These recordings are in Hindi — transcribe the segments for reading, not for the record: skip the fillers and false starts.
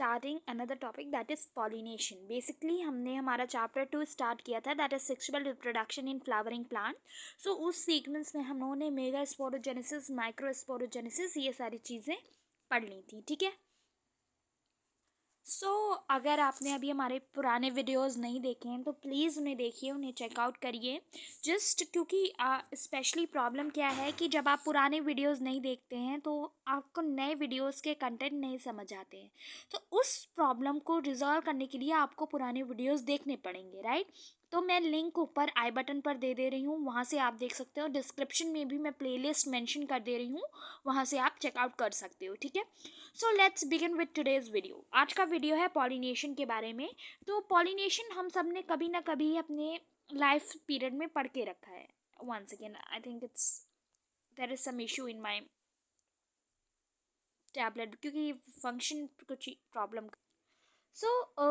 Starting another topic that is pollination. Basically हमने हमारा चैप्टर 2 स्टार्ट किया था that is sexual reproduction in flowering plant. So उस सीक्वेंस में हम लोगों ने मेगा स्पोरोजेनेसिस, माइक्रो स्पोरोजेनेसिस, ये सारी चीज़ें पढ़ ली थी। ठीक है। अगर आपने अभी हमारे पुराने वीडियोस नहीं देखे हैं तो प्लीज़ उन्हें देखिए, उन्हें चेकआउट करिए। जस्ट क्योंकि स्पेशली प्रॉब्लम क्या है कि जब आप पुराने वीडियोस नहीं देखते हैं तो आपको नए वीडियोस के कंटेंट नहीं समझ आते हैं। तो उस प्रॉब्लम को रिजॉल्व करने के लिए आपको पुराने वीडियोस देखने पड़ेंगे, राइट। तो मैं लिंक ऊपर आई बटन पर दे रही हूँ, वहाँ से आप देख सकते हो। डिस्क्रिप्शन में भी मैं प्लेलिस्ट मेंशन कर दे रही हूँ, वहाँ से आप चेकआउट कर सकते हो। ठीक है। So let's begin with today's video. आज का वीडियो है पॉलिनेशन के बारे में। तो पॉलिनेशन हम सब ने कभी ना कभी अपने लाइफ पीरियड में पढ़ के रखा है। Once again I think it's there is some issue in my tablet क्योंकि फंक्शन कुछ प्रॉब्लम।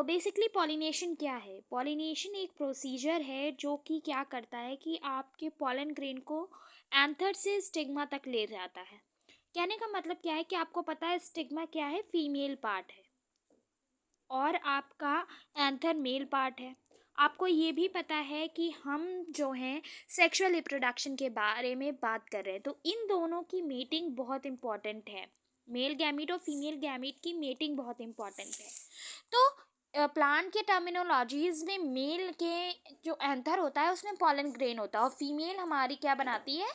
बेसिकली पॉलिनेशन क्या है? पॉलिनेशन एक प्रोसीजर है जो कि क्या करता है कि आपके पॉलन ग्रेन को एंथर से स्टिग्मा तक ले जाता है। कहने का मतलब क्या है कि आपको पता है स्टिग्मा क्या है? फीमेल पार्ट है और आपका एंथर मेल पार्ट है। आपको ये भी पता है कि हम जो हैं सेक्सुअल रिप्रोडक्शन के बारे में बात कर रहे हैं, तो इन दोनों की मीटिंग बहुत इंपॉर्टेंट है। मेल गैमीट और फीमेल गैमीट की मीटिंग बहुत इंपॉर्टेंट है। तो प्लांट के टर्मिनोलॉजीज में मेल के जो एंथर होता है उसमें पॉलन ग्रेन होता है और फीमेल हमारी क्या बनाती है?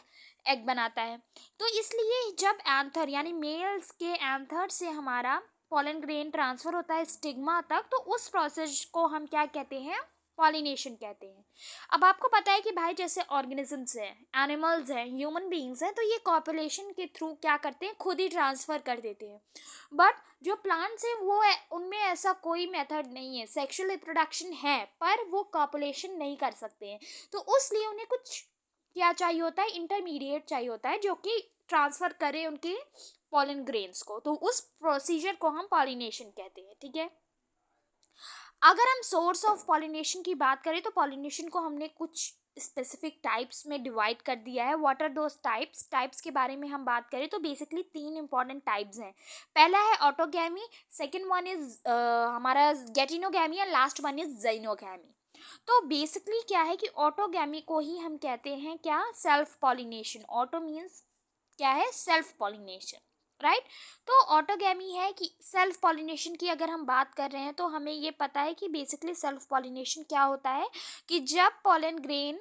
एग बनाता है। तो इसलिए जब एंथर यानी मेल्स के एंथर से हमारा पॉलन ग्रेन ट्रांसफर होता है स्टिग्मा तक, तो उस प्रोसेस को हम क्या कहते हैं? पॉलिनेशन कहते हैं। अब आपको पता है कि भाई जैसे ऑर्गेनिजम्स हैं, एनिमल्स हैं, ह्यूमन बीइंग्स हैं, तो ये कॉपुलेशन के थ्रू क्या करते हैं? खुद ही ट्रांसफर कर देते हैं। बट जो प्लांट्स हैं वो उनमें ऐसा कोई मेथड नहीं है। सेक्सुअल रिप्रोडक्शन है पर वो कॉपुलेशन नहीं कर सकते हैं। तो उसलिए उन्हें कुछ क्या चाहिए होता है? इंटरमीडिएट चाहिए होता है जो कि ट्रांसफर करे उनके पॉलन ग्रेन्स को। तो उस प्रोसीजर को हम पॉलिनेशन कहते हैं। ठीक है। अगर हम सोर्स ऑफ पॉलिनेशन की बात करें तो पॉलिनेशन को हमने कुछ स्पेसिफिक टाइप्स में डिवाइड कर दिया है। व्हाट आर दोस टाइप्स के बारे में हम बात करें तो बेसिकली 3 इंपॉर्टेंट टाइप्स हैं। पहला है ऑटोगैमी, सेकंड वन इज हमारा गेटिनोगैमी एंड लास्ट वन इज जाइनोगैमी। तो बेसिकली क्या है कि ऑटोगैमी को ही हम कहते हैं क्या? Self pollination. ऑटो मीन्स क्या है? Self pollination, right. तो ऑटोगैमी है कि सेल्फ पॉलिनेशन की अगर हम बात कर रहे हैं तो हमें ये पता है कि बेसिकली सेल्फ पॉलिनेशन क्या होता है कि जब पॉलन ग्रेन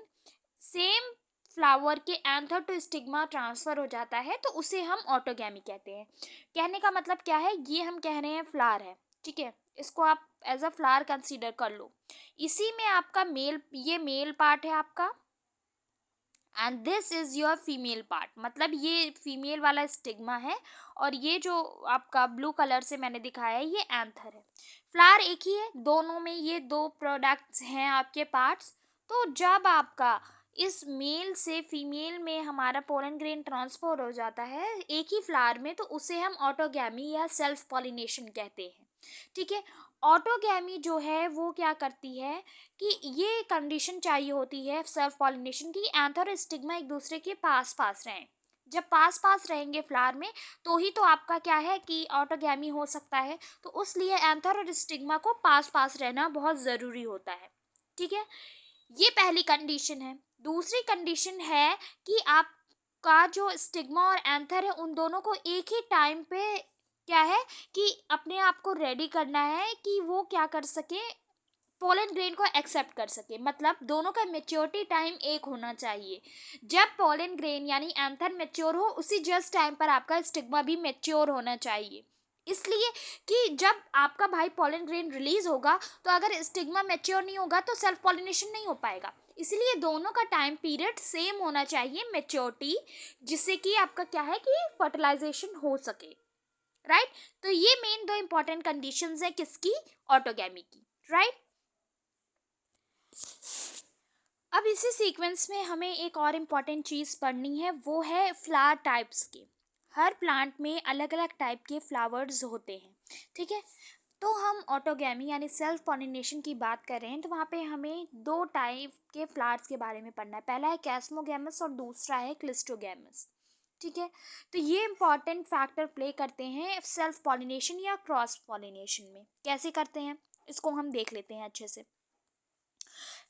सेम फ्लावर के एंथर टू स्टिग्मा ट्रांसफर हो जाता है तो उसे हम ऑटोगैमी कहते हैं। कहने का मतलब क्या है? ये हम कह रहे हैं फ्लावर है, ठीक है, इसको आप एज अ फ्लावर कंसीडर कर लो। इसी में आपका ये मेल पार्ट है आपका and this is your female part, मतलब ये फीमेल वाला स्टिग्मा है और ये जो आपका ब्लू कलर से मैंने दिखाया है ये एंथर है। फ्लावर एक ही है, दोनों में ये 2 प्रोडक्ट्स हैं आपके पार्ट्स। तो जब आपका इस मेल से फीमेल में हमारा पोलन ग्रेन ट्रांसफर हो जाता है एक ही फ्लावर में, तो उसे हम ऑटोगैमी या सेल्फ पॉलिनेशन कहते हैं। ठीक है। ऑटोगैमी जो है वो क्या करती है कि ये कंडीशन चाहिए होती है सेल्फ पॉलिनेशन की, एंथर और स्टिग्मा एक दूसरे के पास पास रहें। जब पास पास रहेंगे फ्लावर में तो ही तो आपका क्या है कि ऑटोगैमी हो सकता है। तो उसलिए एंथर और स्टिग्मा को पास पास रहना बहुत ज़रूरी होता है। ठीक है। ये पहली कंडीशन है। दूसरी कंडीशन है कि आपका जो स्टिग्मा और एंथर है उन दोनों को एक ही टाइम पे क्या है कि अपने आप को रेडी करना है कि वो क्या कर सके? पोलन ग्रेन को एक्सेप्ट कर सके। मतलब दोनों का मेच्योरिटी टाइम एक होना चाहिए। जब पोलन ग्रेन यानी एंथर मेच्योर हो उसी जस्ट टाइम पर आपका स्टिग्मा भी मेच्योर होना चाहिए। इसलिए कि जब आपका भाई पोलन ग्रेन रिलीज होगा तो अगर स्टिग्मा मेच्योर नहीं होगा तो सेल्फ पॉलिनेशन नहीं हो पाएगा। इसलिए दोनों का टाइम पीरियड सेम होना चाहिए, मेच्योरिटी, जिससे कि आपका क्या है कि फर्टिलाइजेशन हो सके, राइट। तो ये मेन 2 इंपॉर्टेंट कंडीशंस है किसकी? ऑटोगैमी की, राइट। अब इसी सीक्वेंस में हमें एक और इम्पॉर्टेंट चीज़ पढ़नी है, वो है फ्लावर टाइप्स की। हर प्लांट में अलग अलग टाइप के फ्लावर्स होते हैं। ठीक है। तो हम ऑटोगैमी यानी सेल्फ पॉलिनेशन की बात कर रहे हैं तो वहाँ पे हमें 2 टाइप के फ्लावर्स के बारे में पढ़ना है। पहला है कैस्मोगैमस और दूसरा है क्लिस्टोगैमस। ठीक है। तो ये इंपॉर्टेंट फैक्टर प्ले करते हैं सेल्फ पॉलिनेशन या क्रॉस पॉलिनेशन में। कैसे करते हैं इसको हम देख लेते हैं अच्छे से।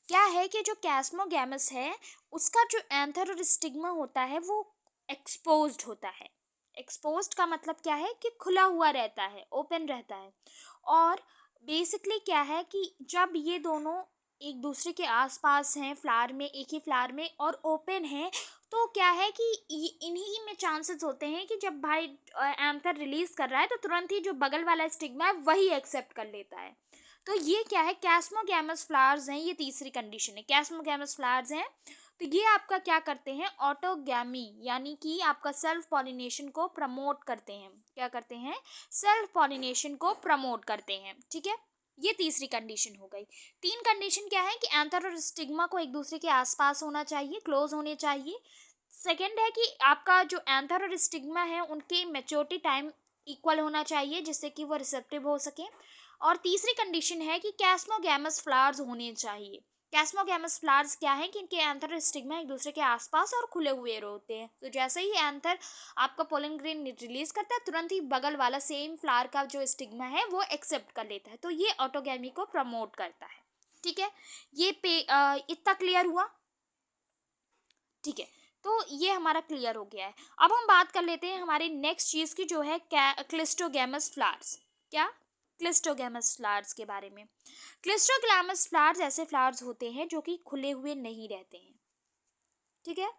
क्या है कि जो कैस्मोगैमस है उसका जो एंथर और स्टिग्मा होता है वो एक्सपोज्ड होता है। एक्सपोज्ड का मतलब क्या है कि खुला हुआ रहता है, ओपन रहता है। और बेसिकली क्या है कि जब ये दोनों एक दूसरे के आसपास हैं फ्लावर में, एक ही फ्लावर में और ओपन है, तो क्या है कि इन्हीं में चांसेस होते हैं कि जब भाई एंथर रिलीज कर रहा है तो तुरंत ही जो बगल वाला स्टिग्मा है वही एक्सेप्ट कर लेता है। तो ये क्या है, कैस्मोगैमस फ्लावर्स हैं, ये तीसरी कंडीशन है। कैस्मोगैमस फ्लावर्स हैं तो ये आपका क्या करते हैं, ऑटोगैमी यानी कि आपका सेल्फ पॉलिनेशन को प्रमोट करते हैं। क्या करते हैं, सेल्फ पॉलिनेशन को प्रमोट करते हैं। ठीक है, ये तीसरी कंडीशन हो गई। तीन कंडीशन क्या है कि एंथर और स्टिग्मा को एक दूसरे के आसपास होना चाहिए, क्लोज होने चाहिए। सेकेंड है कि आपका जो एंथर और स्टिग्मा है उनके मैच्योरिटी टाइम इक्वल होना चाहिए जिससे कि वो रिसेप्टिव हो सके। और तीसरी कंडीशन है कि कैस्मोगैमस फ्लावर्स होने चाहिए। कैस्मोगैमस फ्लावर्स क्या है कि इनके एंथर और स्टिग्मा एक दूसरे के आसपास और खुले हुए होते हैं। तो जैसे ही एंथर आपका पोलन ग्रेन रिलीज करता है तुरंत ही बगल वाला सेम फ्लावर का जो स्टिग्मा है वो एक्सेप्ट कर लेता है। तो ये ऑटोगैमी को प्रमोट करता है। ठीक है, ये इतना क्लियर हुआ। ठीक है, तो ये हमारा क्लियर हो गया है। अब हम बात कर लेते हैं हमारी नेक्स्ट चीज़ की जो है क्लिस्टोगैमस फ्लावर्स। क्या, क्लिस्टोगैमस फ्लावर्स के बारे में। क्लिस्टोगैमस फ्लावर्स ऐसे फ्लावर्स होते हैं जो कि खुले हुए नहीं रहते हैं। ठीक है,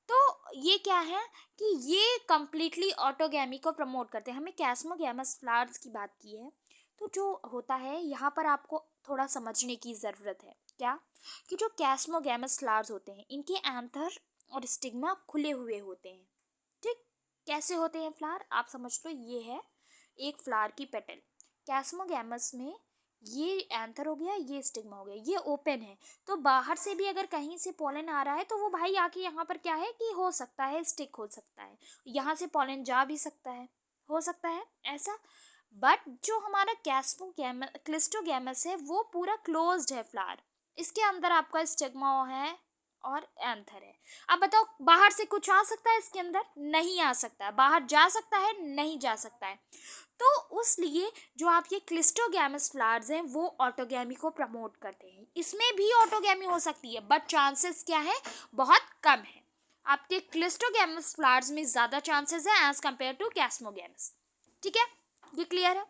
तो ये क्या है कि ये कंप्लीटली ऑटोगैमी को प्रमोट करते हैं। हमें कैस्मोगैमस फ्लावर्स की बात की है, तो जो होता है यहाँ पर आपको थोड़ा समझने की ज़रूरत है। क्या, कि जो कैस्मोगैमस फ्लावर्स होते हैं इनके एंथर और स्टिग्मा खुले हुए होते हैं। ठीक, कैसे होते हैं फ्लावर, आप समझ लो। ये है एक फ्लावर की पेटल, कैस्मोगैमस में ये एंथर हो गया, ये स्टिग्मा हो गया, ये ओपन है। तो बाहर से भी अगर कहीं से पोलन आ रहा है तो वो भाई आके यहाँ पर क्या है कि हो सकता है स्टिक हो सकता है, यहाँ से पोलन जा भी सकता है, हो सकता है ऐसा। बट जो हमारा क्लिस्टोगैमस है वो पूरा क्लोज्ड है फ्लावर, इसके अंदर आपका स्टिग्मा है और एंथर है। अब बताओ, बाहर से कुछ आ सकता है इसके अंदर, नहीं आ सकता है। बाहर जा सकता है, नहीं जा सकता है। तो उसलिए जो आप ये क्लिस्टोगैमस फ्लावर्स हैं वो ऑटोगैमी को प्रमोट करते हैं। इसमें भी ऑटोगैमी हो सकती है बट चांसेस क्या है, बहुत कम है। आपके क्लिस्टोगैमस फ्लावर्स में ज़्यादा चांसेस है एज कंपेयर टू कैस्मोगैमस। ठीक है, ये क्लियर है।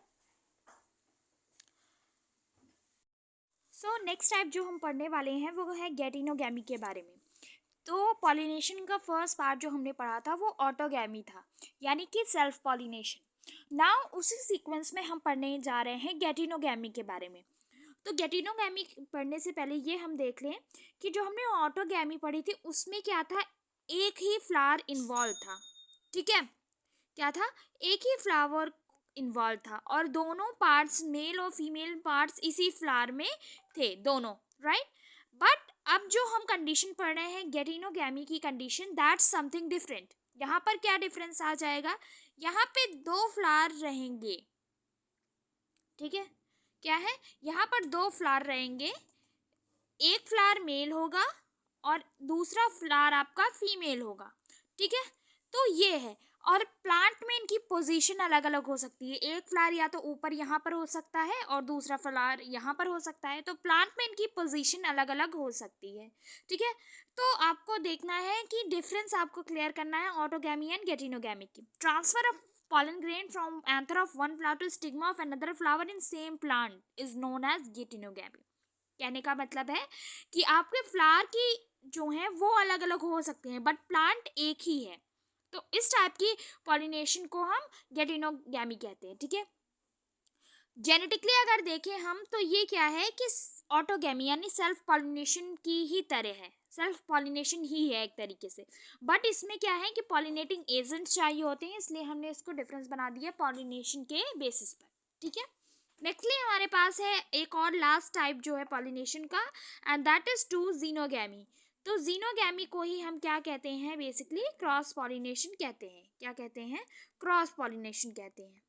सो नेक्स्ट टाइप जो हम पढ़ने वाले हैं वो है गेटिनोगैमी के बारे में। तो पॉलिनेशन का फर्स्ट पार्ट जो हमने पढ़ा था वो ऑटोगैमी था, यानी कि सेल्फ पॉलिनेशन। नाउ उसी सीक्वेंस में हम पढ़ने जा रहे हैं गेटिनोगैमी के बारे में। तो गेटिनोगैमी पढ़ने से पहले ये हम देख लें कि जो हमने ऑटोगैमी पढ़ी थी उसमें क्या था, एक ही फ्लावर इन्वॉल्व था। ठीक है, क्या था, एक ही फ्लावर इन्वॉल्व था और दोनों पार्ट्स मेल और फीमेल पार्ट्स इसी फ्लावर में थे दोनों, राइट। बट अब जो हम कंडीशन पढ़ रहे हैं गेटिनोगैमी की कंडीशन, दैट्स समथिंग डिफरेंट। यहाँ पर क्या डिफरेंस आ जाएगा, यहाँ पे दो फ्लावर रहेंगे। ठीक है, क्या है, यहाँ पर दो फ्लावर रहेंगे, एक फ्लावर मेल होगा और दूसरा फ्लावर आपका फीमेल होगा। ठीक है, तो ये है। और प्लांट में इनकी पोजीशन अलग अलग हो सकती है, एक फ्लावर या तो ऊपर यहाँ पर हो सकता है और दूसरा फ्लावर यहाँ पर हो सकता है। तो प्लांट में इनकी पोजीशन अलग अलग हो सकती है। ठीक है, तो आपको देखना है कि डिफरेंस आपको क्लियर करना है ऑटोगैमी एंड गेटिनोगैमी की। Transfer of pollen grain from anther of one flower to stigma of another flower in same plant is known as getinogamy। कहने का मतलब है कि आपके फ्लावर की जो है वो अलग अलग हो सकते हैं बट प्लांट एक ही है। तो इस टाइप की पॉलिनेशन को हम गेटिनोगैमी कहते हैं। ठीक है, जेनेटिकली अगर देखें हम तो ये क्या है कि ऑटोगैमी यानी सेल्फ पॉलिनेशन की ही तरह है, सेल्फ पॉलिनेशन ही है एक तरीके से। बट इसमें क्या है कि पॉलिनेटिंग एजेंट्स चाहिए होते हैं, इसलिए हमने इसको डिफरेंस बना दिया पॉलिनेशन के बेसिस पर। ठीक है, नेक्स्टली हमारे पास है एक और लास्ट टाइप जो है पॉलिनेशन का, and that is to xenogamy. तो जीनोगैमी को ही हम क्या कहते हैं, बेसिकली क्रॉस पॉलिनेशन कहते हैं। क्या कहते हैं, क्रॉस पॉलिनेशन कहते हैं।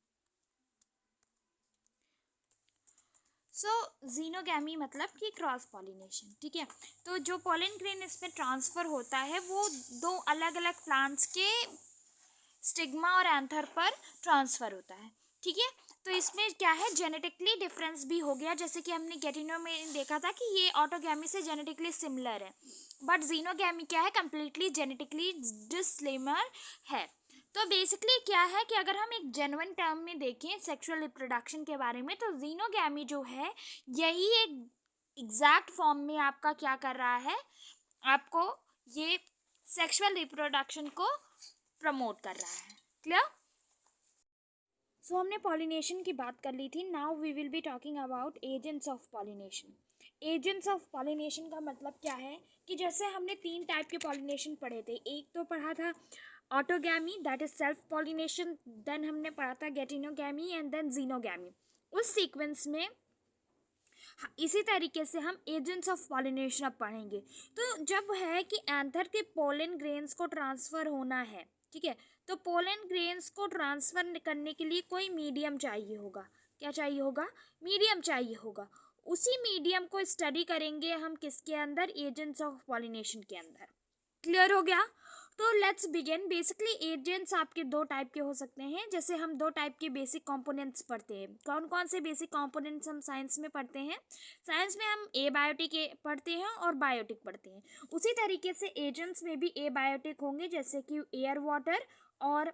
सो जीनोगैमी मतलब कि क्रॉस पॉलिनेशन। ठीक है, तो जो पोलन ग्रेन इसमें ट्रांसफ़र होता है वो दो अलग अलग प्लांट्स के स्टिग्मा और एंथर पर ट्रांसफ़र होता है, ठीक है। तो इसमें क्या है, जेनेटिकली डिफरेंस भी हो गया, जैसे कि हमने गेटिनो में देखा था कि ये ऑटोगैमी से जेनेटिकली सिमिलर है, बट जीनोगैमी क्या है, कम्प्लीटली जेनेटिकली डिससिमिलर है। तो बेसिकली क्या है कि अगर हम एक जेन्युइन टर्म में देखें सेक्सुअल रिप्रोडक्शन के बारे में, तो जीनोगैमी जो है यही एक एग्जैक्ट फॉर्म में आपका क्या कर रहा है, आपको ये सेक्सुअल रिप्रोडक्शन को प्रमोट कर रहा है। क्लियर? सो हमने पॉलिनेशन की बात कर ली थी। Now we will be talking about agents of pollination. Agents of pollination का मतलब क्या है कि जैसे हमने 3 टाइप के पॉलिनेशन पढ़े थे। एक तो पढ़ा था autogamy, that is self pollination, then हमने पढ़ा था गेटिनोगैमी एंड देन जीनोगैमी। उस सीक्वेंस में इसी तरीके से हम एजेंट्स ऑफ पॉलिनेशन अब पढ़ेंगे। तो जब है कि एंथर के पोलन ग्रेन्स को ट्रांसफ़र होना है, ठीक है, तो पोलन ग्रेन्स को ट्रांसफ़र करने के लिए कोई मीडियम चाहिए होगा। क्या चाहिए होगा? मीडियम चाहिए होगा। उसी मीडियम को स्टडी करेंगे हम किसके अंदर? एजेंट्स ऑफ पॉलिनेशन के अंदर। क्लियर हो गया? तो लेट्स बिगिन। बेसिकली एजेंट्स आपके 2 टाइप के हो सकते हैं। जैसे हम 2 टाइप के बेसिक कंपोनेंट्स पढ़ते हैं। कौन कौन से बेसिक कंपोनेंट्स हम साइंस में पढ़ते हैं? साइंस में हम एबायोटिक पढ़ते हैं और बायोटिक पढ़ते हैं। उसी तरीके से एजेंट्स में भी एबायोटिक होंगे, जैसे कि एयर, वाटर, और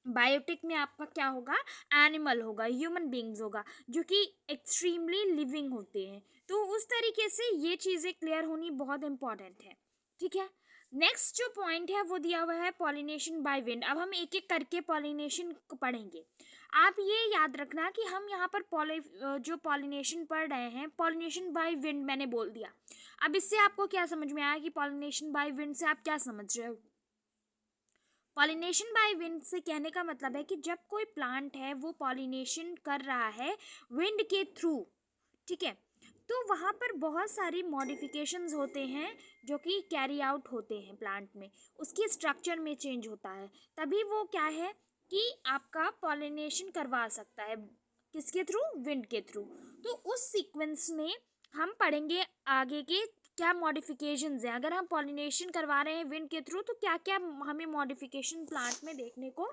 बायोटिक में आपका क्या होगा? एनिमल होगा, ह्यूमन बींग्स होगा, जो कि एक्सट्रीमली लिविंग होते हैं। तो उस तरीके से ये चीज़ें क्लियर होनी बहुत इंपॉर्टेंट है, ठीक है। नेक्स्ट जो पॉइंट है वो दिया हुआ है पॉलिनेशन बाय विंड। अब हम एक एक करके पॉलिनेशन को पढ़ेंगे। आप ये याद रखना कि हम यहाँ पर जो पॉलिनेशन पढ़ रहे हैं, पॉलिनेशन बाय विंड मैंने बोल दिया। अब इससे आपको क्या समझ में आया कि पॉलिनेशन बाय विंड से आप क्या समझ रहे हो? पॉलिनेशन बाय विंड से कहने का मतलब है कि जब कोई प्लांट है वो पॉलिनेशन कर रहा है विंड के थ्रू, ठीक है, तो वहाँ पर बहुत सारी मॉडिफिकेशंस होते हैं जो कि कैरी आउट होते हैं प्लांट में, उसके स्ट्रक्चर में चेंज होता है, तभी वो क्या है कि आपका पॉलिनेशन करवा सकता है। किसके थ्रू? विंड के थ्रू। तो उस सीक्वेंस में हम पढ़ेंगे आगे के क्या मॉडिफिकेशंस हैं। अगर हम पॉलिनेशन करवा रहे हैं विंड के थ्रू, तो क्या क्या हमें मॉडिफिकेशन प्लांट में देखने को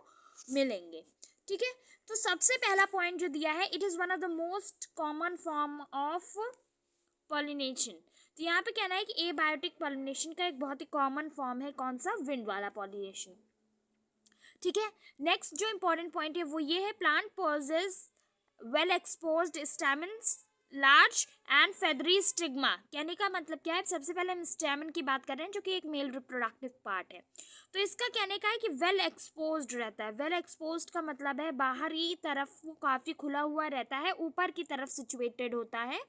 मिलेंगे, ठीक है। तो सबसे पहला पॉइंट जो दिया है, it is one of the most common form of pollination. तो यहाँ पे कहना है कि एबायोटिक पॉलिनेशन का एक बहुत ही कॉमन फॉर्म है कौन सा? विंड वाला पॉलिनेशन, ठीक है। नेक्स्ट जो इंपॉर्टेंट पॉइंट है वो ये है, plant possess well exposed stamens, large and feathery stigma. कहने का मतलब क्या है? सबसे पहले हम स्टैमेन की बात कर रहे हैं जो कि एक मेल रिप्रोडक्टिव पार्ट है। तो इसका कहने का है कि वेल एक्सपोज्ड रहता है। वेल एक्सपोज्ड का मतलब है बाहरी तरफ वो काफ़ी खुला हुआ रहता है, ऊपर की तरफ सिचुएटेड होता है,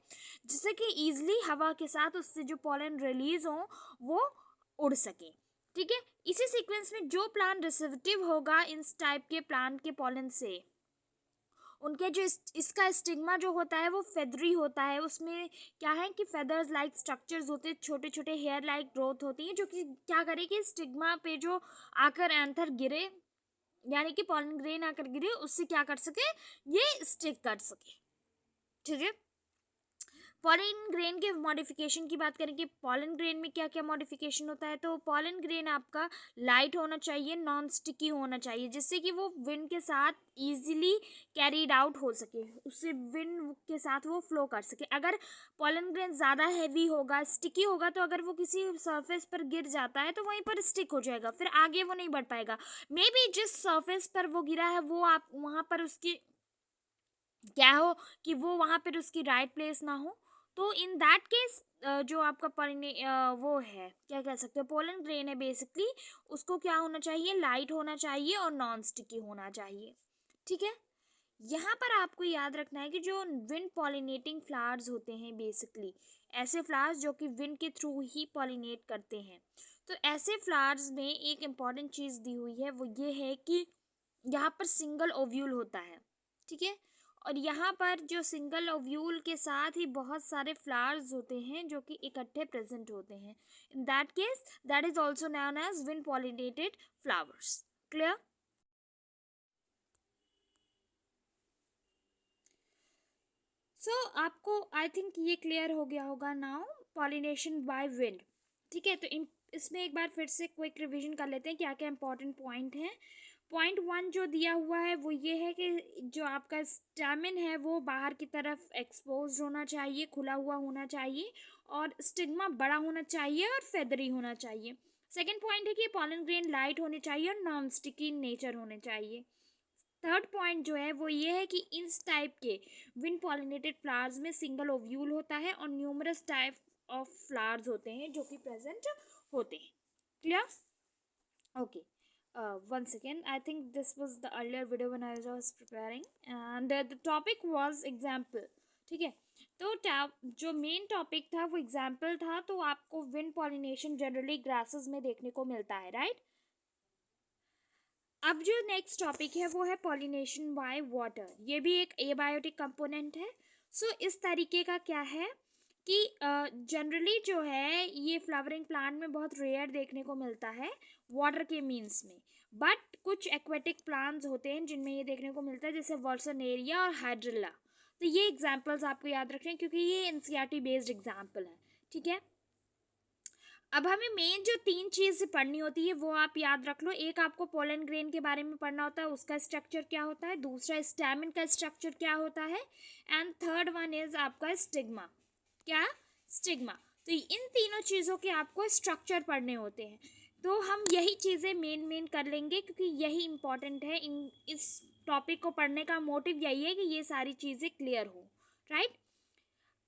जिससे कि ईजिली हवा के साथ उससे जो पॉलन रिलीज हो वो उड़ सके, ठीक है। इसी सीक्वेंस में जो प्लांट रिसेप्टिव होगा इस टाइप के प्लांट के पॉलन से, उनके जो इसका स्टिग्मा जो होता है वो फेदरी होता है। उसमें क्या है कि फेदर्स लाइक स्ट्रक्चर्स होते हैं, छोटे छोटे हेयर लाइक ग्रोथ होती है, जो कि क्या करेगी, स्टिग्मा पे जो आकर एंथर गिरे, यानी कि पॉलन ग्रेन आकर गिरे, उससे क्या कर सके, ये स्टिक कर सके, ठीक है। पॉलन ग्रेन के मॉडिफिकेशन की बात करें कि पॉलन ग्रेन में क्या क्या मॉडिफिकेशन होता है, तो पॉलन ग्रेन आपका लाइट होना चाहिए, नॉन स्टिकी होना चाहिए, जिससे कि वो विंड के साथ इजीली कैरीड आउट हो सके, उससे विंड के साथ वो फ्लो कर सके। अगर पॉलन ग्रेन ज़्यादा हैवी होगा, स्टिकी होगा, तो अगर वो किसी सरफेस पर गिर जाता है तो वहीं पर स्टिक हो जाएगा, फिर आगे वो नहीं बढ़ पाएगा। मे बी जिस सरफेस पर वो गिरा है वो आप वहाँ पर उसकी क्या हो कि वो वहाँ पर उसकी राइट प्लेस ना हो, तो इन दैट केस जो आपका वो है, क्या कह सकते हो, पोलन ग्रेन है बेसिकली, उसको क्या होना चाहिए, लाइट होना चाहिए और नॉन स्टिकी होना चाहिए, ठीक है। यहाँ पर आपको याद रखना है कि जो विंड पॉलिनेटिंग फ्लावर्स होते हैं बेसिकली, ऐसे फ्लावर्स जो कि विंड के थ्रू ही पॉलिनेट करते हैं, तो ऐसे फ्लावर्स में एक इम्पॉर्टेंट चीज़ दी हुई है, वो ये है कि यहाँ पर सिंगल ओव्यूल होता है, ठीक है। और यहाँ पर जो सिंगल ओव्यूल के साथ ही बहुत सारे फ्लावर्स होते हैं जो कि इकट्ठे प्रेजेंट होते हैं। In that case that is also known as wind pollinated flowers. Clear? So आपको आई थिंक ये क्लियर हो गया होगा नाउ, पॉलिनेशन बाय विंड, ठीक है। तो इसमें एक बार फिर से क्विक रिवीजन कर लेते हैं क्या क्या इंपॉर्टेंट पॉइंट हैं। पॉइंट 1 जो दिया हुआ है वो ये है कि जो आपका स्टैमिन है वो बाहर की तरफ एक्सपोज होना चाहिए, खुला हुआ होना चाहिए, और स्टिग्मा बड़ा होना चाहिए और फेदरी होना चाहिए। सेकेंड पॉइंट है कि पॉलन ग्रेन लाइट होने चाहिए और नॉन स्टिकी नेचर होने चाहिए। थर्ड पॉइंट जो है वो ये है कि इस टाइप के विंड पॉलिनेटेड फ्लावर्स में सिंगल ओव्यूल होता है और न्यूमरस टाइप ऑफ फ्लावर्स होते हैं जो कि प्रेजेंट होते हैं। Clear? Okay, once again I think this was the earlier video when I was preparing and the topic was example। ठीक है, तो जो मेन टॉपिक था वो एग्जाम्पल था। तो आपको विंड पॉलिनेशन जनरली ग्रासेस में देखने को मिलता है, राइट। अब जो नेक्स्ट टॉपिक है वो है पॉलिनेशन बाय वाटर। ये भी एक एबायोटिक कंपोनेंट है। सो इस तरीके का क्या है कि जनरली जो है ये फ्लावरिंग प्लांट में बहुत रेयर देखने को मिलता है वाटर के मीन्स में, बट कुछ एक्वेटिक प्लांट्स होते हैं जिनमें ये देखने को मिलता है, जैसे वर्सनेरिया और हाइड्रिला। तो ये एग्जाम्पल्स आपको याद रखने हैं क्योंकि ये एनसीईआरटी बेस्ड एग्जाम्पल है। ठीक है, अब हमें मेन जो 3 चीज़ पढ़नी होती है वो आप याद रख लो। एक आपको पोलन ग्रेन के बारे में पढ़ना होता है, उसका स्ट्रक्चर क्या होता है। दूसरा स्टैमिन का स्ट्रक्चर क्या होता है। एंड थर्ड वन इज आपका स्टिग्मा। क्या? स्टिग्मा। तो इन तीनों चीज़ों के आपको स्ट्रक्चर पढ़ने होते हैं। तो हम यही चीज़ें मेन कर लेंगे क्योंकि यही इंपॉर्टेंट है। इस टॉपिक को पढ़ने का मोटिव यही है कि ये सारी चीज़ें क्लियर हो, राइट।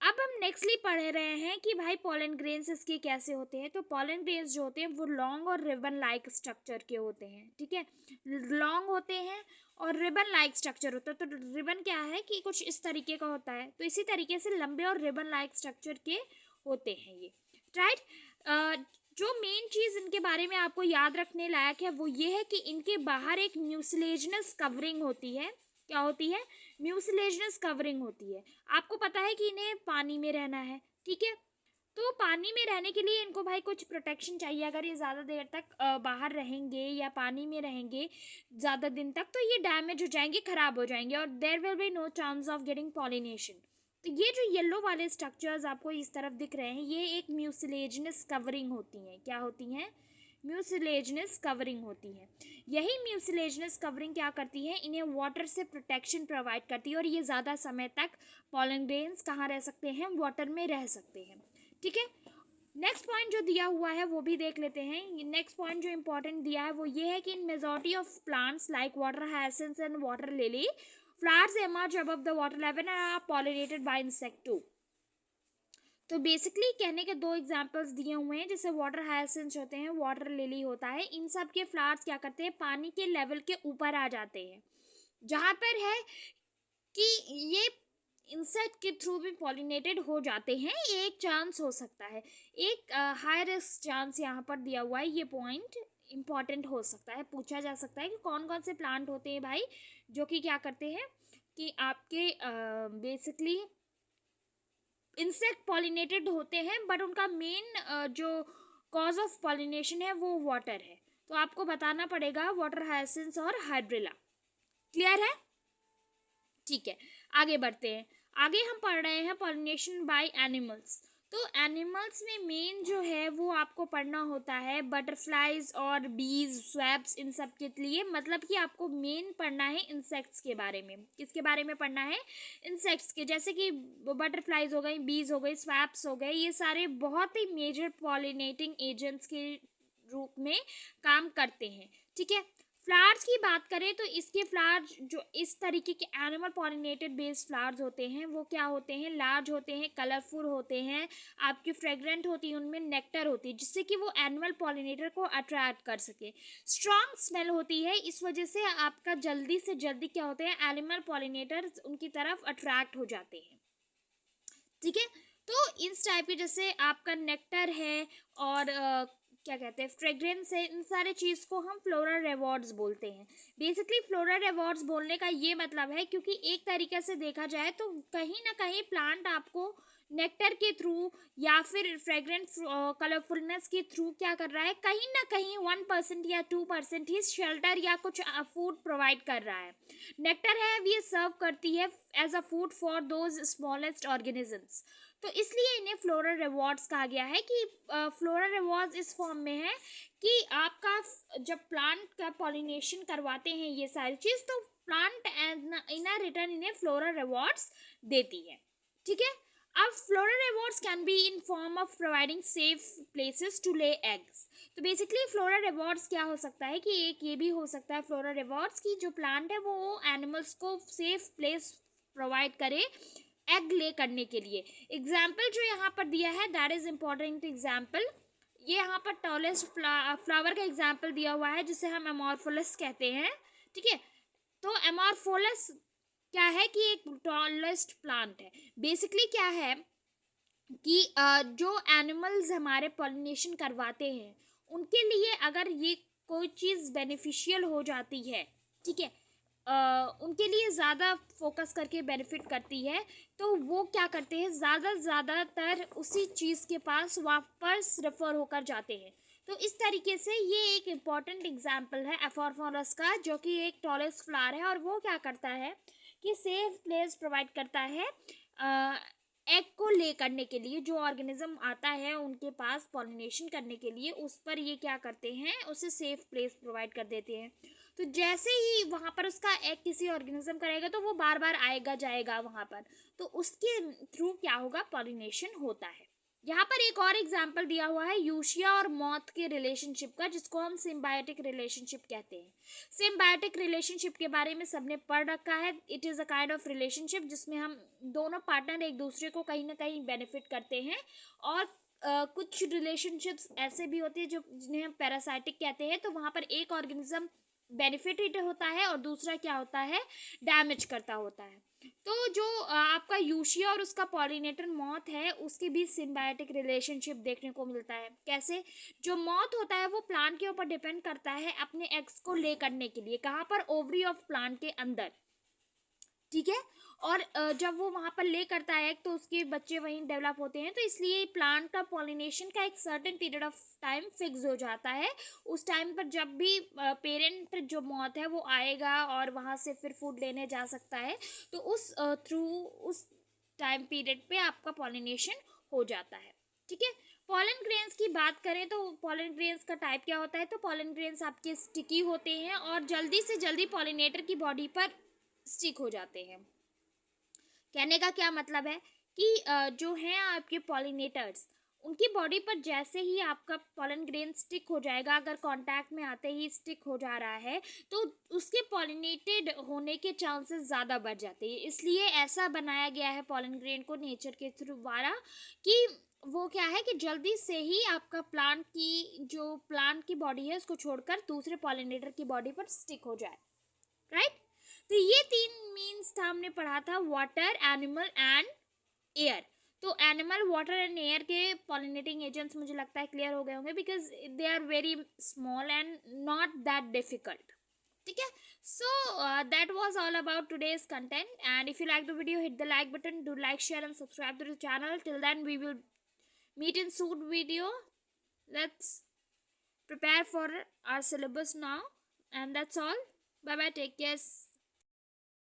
अब हम नेक्स्टली पढ़ रहे हैं कि भाई पोलन ग्रेन्स इसके कैसे होते हैं। तो पोलन ग्रेन्स जो होते हैं वो लॉन्ग और रिबन लाइक स्ट्रक्चर के होते हैं। ठीक है, लॉन्ग होते हैं और रिबन लाइक स्ट्रक्चर होता है। तो रिबन क्या है कि कुछ इस तरीके का होता है, तो इसी तरीके से लंबे और रिबन लाइक स्ट्रक्चर के होते हैं ये, राइट। जो मेन चीज़ इनके बारे में आपको याद रखने लायक है वो ये है कि इनके बाहर एक म्यूसिलेजिनस कवरिंग होती है। क्या होती है? म्यूसिलेजिनस कवरिंग होती है। आपको पता है कि इन्हें पानी में रहना है, ठीक है। तो पानी में रहने के लिए इनको भाई कुछ प्रोटेक्शन चाहिए। अगर ये ज़्यादा देर तक बाहर रहेंगे या पानी में रहेंगे ज़्यादा दिन तक तो ये डैमेज हो जाएंगे, ख़राब हो जाएंगे और there will be no chance of getting pollination. तो ये जो येलो वाले स्ट्रक्चर्स आपको इस तरफ दिख रहे हैं ये एक म्यूसिलेजिनस कवरिंग होती हैं। क्या होती हैं? म्यूसिलेजिनस कवरिंग होती है। यही म्यूसिलेजिनस कवरिंग क्या करती है? इन्हें वाटर से प्रोटेक्शन प्रोवाइड करती है और ये ज़्यादा समय तक पोलन ग्रेन्स कहाँ रह सकते हैं? वाटर में रह सकते हैं। ठीक है, नेक्स्ट पॉइंट जो दिया हुआ है वो भी देख लेते हैं। नेक्स्ट पॉइंट जो इंपॉर्टेंट दिया है वो ये है कि इन majority of plants like water hyacinth and water lily flowers emerge above the water level and are pollinated by insect too। तो बेसिकली कहने के 2 एग्जांपल्स दिए हुए हैं, जैसे वाटर हायसिंथ होते हैं, वाटर लिली होता है। इन सब के फ्लावर्स क्या करते हैं? पानी के लेवल के ऊपर आ जाते हैं, जहाँ पर है कि ये इंसेक्ट के थ्रू भी पॉलिनेटेड हो जाते हैं। एक चांस हो सकता है, एक हाई रिस्क चांस यहाँ पर दिया हुआ है। ये पॉइंट इम्पॉर्टेंट हो सकता है, पूछा जा सकता है कि कौन कौन से प्लांट होते हैं भाई जो कि क्या करते हैं कि आपके बेसिकली इंसेक्ट पॉलिनेटेड होते हैं, बट उनका मेन जो कॉज ऑफ पॉलिनेशन है वो वाटर है। तो आपको बताना पड़ेगा वाटर हायसिंथ और हाइड्रिला। क्लियर है? ठीक है, आगे बढ़ते हैं। आगे हम पढ़ रहे हैं पॉलिनेशन बाय एनिमल्स। तो एनिमल्स में मेन जो है वो आपको पढ़ना होता है बटरफ्लाइज और बीज, स्वैप्स, इन सब के लिए। मतलब कि आपको मेन पढ़ना है इंसेक्ट्स के बारे में। किसके बारे में पढ़ना है? इंसेक्ट्स के, जैसे कि बटरफ्लाइज हो गई, बीज हो गई, स्वैप्स हो गए, ये सारे बहुत ही मेजर पॉलिनेटिंग एजेंट्स के रूप में काम करते हैं। ठीक है, फ्लावर्स की बात करें तो इसके फ्लावर्स जो इस तरीके के एनिमल पॉलिनेटेड बेस्ड फ्लावर्स होते हैं वो क्या होते हैं? लार्ज होते हैं, कलरफुल होते हैं, आपकी फ्रेग्रेंट होती है, उनमें नेक्टर होती है जिससे कि वो एनिमल पॉलिनेटर को अट्रैक्ट कर सके। स्ट्रॉन्ग स्मेल होती है, इस वजह से आपका जल्दी से जल्दी क्या होते हैं? एनिमल पॉलिनेटर उनकी तरफ अट्रैक्ट हो जाते हैं। ठीक है, तो इस टाइप के जैसे आपका नेक्टर है और क्या कहते हैं, फ्रेग्रेंस है, इन सारे चीज़ को हम फ्लोरल रिवॉर्ड्स बोलते हैं। बेसिकली फ्लोरल रिवॉर्ड्स बोलने का ये मतलब है क्योंकि एक तरीके से देखा जाए तो कहीं ना कहीं प्लांट आपको नेक्टर के थ्रू या फिर फ्रेग्रेंट कलरफुलनेस के थ्रू क्या कर रहा है? कहीं ना कहीं 1% या 2% ही शेल्टर या कुछ फूड प्रोवाइड कर रहा है। नेक्टर है ये सर्व करती है as a food for those smallest organisms. तो इसलिए इन्हें फ्लोरल रिवॉर्ड्स कहा गया है कि फ्लोरल रिवॉर्ड्स इस फॉर्म में है कि आपका जब प्लांट का पॉलिनेशन करवाते हैं ये सारी चीज़, तो प्लांट इन रिटर्न इन्हें फ्लोरल रिवॉर्ड्स देती है। ठीक है। अब floral rewards can be in form of providing safe places to lay eggs. तो बेसिकली फ्लोरल रिवॉर्ड्स क्या हो सकता है कि एक ये भी हो सकता है फ्लोरल रिवॉर्ड्स की जो प्लांट है वो एनिमल्स को सेफ प्लेस प्रोवाइड करे एग ले करने के लिए। एग्जाम्पल जो यहाँ पर दिया है दैट इज इम्पोर्टेंट एग्जाम्पल, ये यहाँ पर टॉलेस्ट फ्लावर का एग्जाम्पल दिया हुआ है जिसे हम एमॉर्फोलस कहते हैं। ठीक है। तो एमॉर्फोलस क्या है कि एक टॉलेस्ट प्लांट है। बेसिकली क्या है कि जो एनिमल्स हमारे पॉलिनेशन करवाते हैं उनके लिए अगर ये कोई चीज़ बेनिफिशियल हो जाती है, ठीक है, उनके लिए ज़्यादा फोकस करके बेनिफिट करती है, तो वो क्या करते हैं ज़्यादातर उसी चीज़ के पास वापस रेफर होकर जाते हैं। तो इस तरीके से ये एक इम्पॉर्टेंट एग्जाम्पल है एफॉर्फोरस का, जो कि एक टॉलेस्ट फ्लावर है और वो क्या करता है कि सेफ प्लेस प्रोवाइड करता है एग को ले करने के लिए। जो ऑर्गेनिज्म आता है उनके पास पॉलिनेशन करने के लिए, उस पर ये क्या करते हैं, उसे सेफ प्लेस प्रोवाइड कर देते हैं। तो जैसे ही वहाँ पर उसका एग किसी ऑर्गेनिज्म करेगा तो वो बार बार आएगा जाएगा वहाँ पर, तो उसके थ्रू क्या होगा, पॉलिनेशन होता है। यहाँ पर एक और एग्जाम्पल दिया हुआ है यूशिया और मॉथ के रिलेशनशिप का, जिसको हम सिम्बायोटिक रिलेशनशिप कहते हैं। सिम्बायोटिक रिलेशनशिप के बारे में सबने पढ़ रखा है। It is a kind of relationship जिसमें हम दोनों पार्टनर एक दूसरे को कहीं ना कहीं बेनिफिट करते हैं। और कुछ रिलेशनशिप्स ऐसे भी होते हैं जो जिन्हें हम पैरासाइटिक कहते हैं, तो वहाँ पर एक ऑर्गेनिज्म बेनिफिटेड होता है और दूसरा क्या होता है, डैमेज करता होता है। तो जो आपका यूशिया और उसका पॉलिनेटर मॉथ है उसके बीच सिम्बायोटिक रिलेशनशिप देखने को मिलता है। कैसे, जो मॉथ होता है वो प्लांट के ऊपर डिपेंड करता है अपने एग्स को ले करने के लिए, कहाँ पर, ओवरी ऑफ प्लांट के अंदर। ठीक है। और जब वो वहाँ पर ले करता है तो उसके बच्चे वहीं डेवलप होते हैं, तो इसलिए प्लांट का पॉलिनेशन का एक certain period of time fix हो जाता है। उस टाइम पर जब भी पेरेंट जो मॉथ है वो आएगा और वहाँ से फिर फूड लेने जा सकता है, तो उस थ्रू उस टाइम पीरियड पे आपका पॉलिनेशन हो जाता है। ठीक है। पॉलन ग्रेन्स की बात करें तो पॉलन ग्रेन्स का टाइप क्या होता है, तो पॉलन ग्रेन्स आपके स्टिकी होते हैं और जल्दी से जल्दी पॉलिनेटर की बॉडी पर स्टिक हो जाते हैं। कहने का क्या मतलब है कि जो हैं आपके पॉलिनेटर्स, उनकी बॉडी पर जैसे ही आपका पॉलन ग्रेन स्टिक हो जाएगा, अगर कांटेक्ट में आते ही स्टिक हो जा रहा है, तो उसके पॉलिनेटेड होने के चांसेस ज़्यादा बढ़ जाते हैं। इसलिए ऐसा बनाया गया है पॉलन ग्रेन को नेचर के थ्रू द्वारा कि वो क्या है कि जल्दी से ही आपका प्लांट की जो प्लांट की बॉडी है उसको छोड़कर दूसरे पॉलिनेटर की बॉडी पर स्टिक हो जाए। राइट। तो ये तीन मीन्स था हमने पढ़ा था, वाटर, एनिमल एंड एयर। तो एनिमल, वाटर एंड एयर के पॉलिनेटिंग एजेंट्स मुझे लगता है क्लियर हो गए होंगे, because they are very small and not that difficult. ठीक है। So that was all about today's content, and if you like the video hit the like button, do like, share and subscribe to the channel. Till then we will meet in soon video. Let's prepare for our syllabus now, and that's all. Bye bye, take care.